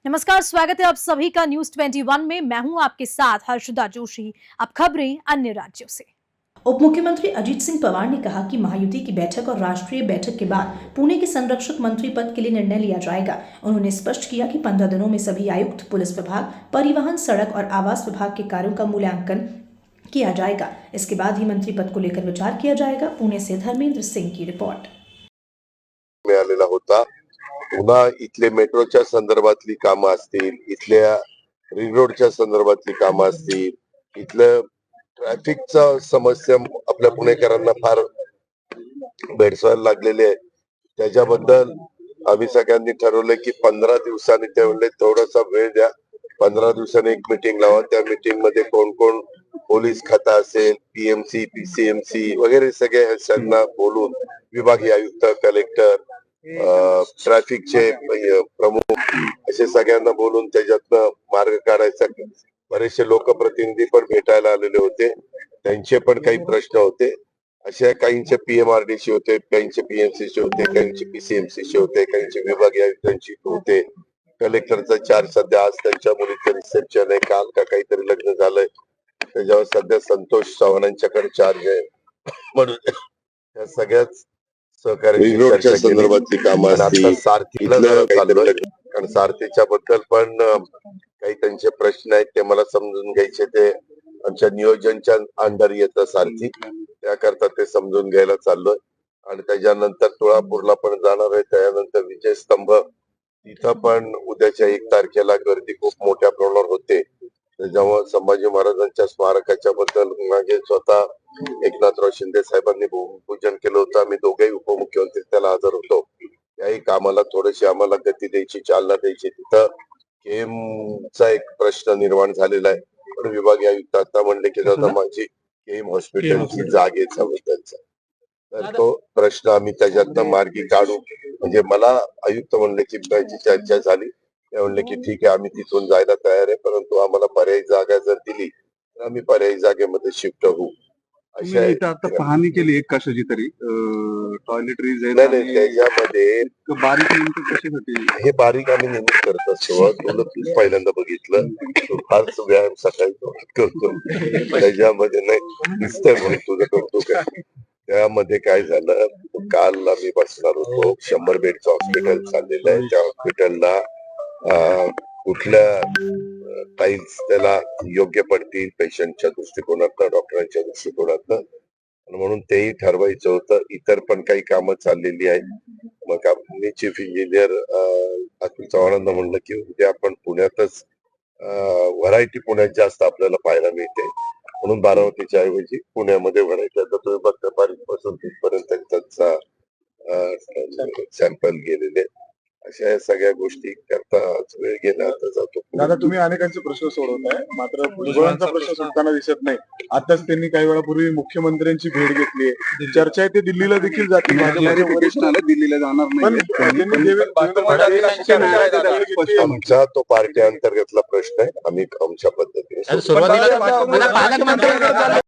नमस्कार, स्वागत है आप सभी का न्यूज 21 में। मैं हूं आपके साथ हर्षदा जोशी। अब खबरें अन्य राज्यों से। उप मुख्यमंत्री अजीत सिंह पवार ने कहा कि महायुति की बैठक और राष्ट्रीय बैठक के बाद पुणे के संरक्षक मंत्री पद के लिए निर्णय लिया जाएगा। उन्होंने स्पष्ट किया कि 15 दिनों में सभी आयुक्त, पुलिस विभाग, परिवहन, सड़क और आवास विभाग के कार्यों का मूल्यांकन किया जाएगा। इसके बाद ही मंत्री पद को लेकर विचार किया जाएगा। पुणे से धर्मेंद्र सिंह की रिपोर्ट। मिळालेला होता। पुन्हा इथले मेट्रोच्या संदर्भातली कामं असतील, इथल्या रिंग रोडच्या संदर्भातली कामं असतील, इथलं ट्रॅफिकचा समस्या आपल्या पुणेकरांना फार भेडसावायला लागलेली आहे। त्याच्याबद्दल आम्ही सगळ्यांनी ठरवलं की 15 दिवसांनी ते म्हणले थोडासा वेळ द्या, 15 दिवसांनी एक मीटिंग लावा। त्या मीटिंग मध्ये कोण कोण पोलीस खाता असेल, पीएमसी, पीसीएमसी वगैरे सगळे ह्यांना बोलून विभागीय आयुक्त, कलेक्टर, ट्रॅफिकचे प्रमुख असे सगळ्यांना बोलून त्याच्यातनं मार्ग काढायचा। बरेचसे लोकप्रतिनिधी पण भेटायला आलेले होते, त्यांचे पण काही प्रश्न होते। अशा काहींचे पीएमआरडीसी होते, काहींचे पीएमसीचे होते, काहींचे पीसीएमसीचे होते, काहींचे विभागीय आयुक्तांची होते। कलेक्टरचा चार्ज सध्या आज त्यांच्या मुलीचं रिसेप्शन आहे, काल का काहीतरी लग्न झालंय, त्याच्यावर सध्या संतोष चव्हाणांच्याकडे चार्ज आहे। म्हणून या सगळ्याच सहकार्याच्या संदर्भातली कामं असतील, सारथीला चाललोय, कारण सारथीच्या बद्दल पण काही त्यांचे प्रश्न आहेत, ते मला समजून घ्यायचे। ते आमच्या नियोजनच्या अंडर येतं सारथी, त्याकरता ते समजून घ्यायला चाललोय। आणि त्याच्यानंतर तुळापूरला पण जाणार आहे, त्यानंतर विजय स्तंभ तिथं पण उद्याच्या 1 तारखेला गर्दी खूप मोठ्या प्रमाणावर होते। जेव्हा संभाजी महाराजांच्या स्मारकाच्या बद्दल मागे स्वतः एकनाथराव शिंदे साहेबांनी भूमिपूजन केलं होतं, आम्ही दोघेही उपमुख्यमंत्री त्याला हजर होतो। त्याही कामाला थोडीशी आम्हाला गती द्यायची, चालना द्यायची। तिथं केमचा एक प्रश्न निर्माण झालेला आहे, पण विभागीय आयुक्त आता म्हणले की दादा माझी केम हॉस्पिटलची जागेचा बद्दलचा, तर तो प्रश्न आम्ही त्याच्यातनं मार्गी काढू। म्हणजे मला आयुक्त म्हणले की त्याची चर्चा झाली, ते म्हणले की ठीक आहे, आम्ही तिथून जायला तयार आहे, परंतु आम्हाला पर्यायी जागा जर दिली तर आम्ही पर्यायी जागेमध्ये शिफ्ट होऊ। आता पाहणी केली एक कशाची तरी टॉयलेटरीज नाही, त्याच्यामध्ये बारीक नेमकं कशासाठी हे बारीक आम्ही नेहमीच करत असतो। तुला तूच पहिल्यांदा बघितलं, फारच व्यायाम सकाळी करतो, त्याच्यामध्ये नाही दिसतंय म्हणून तुझं करतो काय। त्यामध्ये काय झालं, काल आम्ही बसणार होतो, 100 बेडचं हॉस्पिटल चाललेलं आहे। त्या हॉस्पिटलला कुठल्या टाईल्स त्याला योग्य पडतील पेशंटच्या दृष्टिकोनातनं, डॉक्टरांच्या दृष्टिकोनातनं, म्हणून तेही ठरवायचं होतं। इतर पण काही कामं चाललेली आहेत। मग मी चीफ इंजिनियर अतुल चव्हाणांना म्हणलं की उद्या आपण पुण्यातच व्हरायटी पुण्यात जास्त आपल्याला पाहायला मिळते, म्हणून बारामतीच्या ऐवजी पुण्यामध्ये व्हरायटी। आता तुम्ही बघता बारीक पासून तिथपर्यंत त्यांचा सॅम्पल गेलेले। अशा या सगळ्या गोष्टी करता वेळ गेला, आता जातो। दादा, तुम्ही अनेकांचे प्रश्न सोडवताय, मात्र भुजबळांचा प्रश्न सुटताना दिसत नाही। आताच त्यांनी काही वेळापूर्वी मुख्यमंत्र्यांची भेट घेतली, चर्चा आहे ते दिल्लीला देखील जातील, दिल्लीला जाणार नाही। आमचा तो पार्टी अंतर्गतला प्रश्न आहे, आम्ही आमच्या पद्धतीने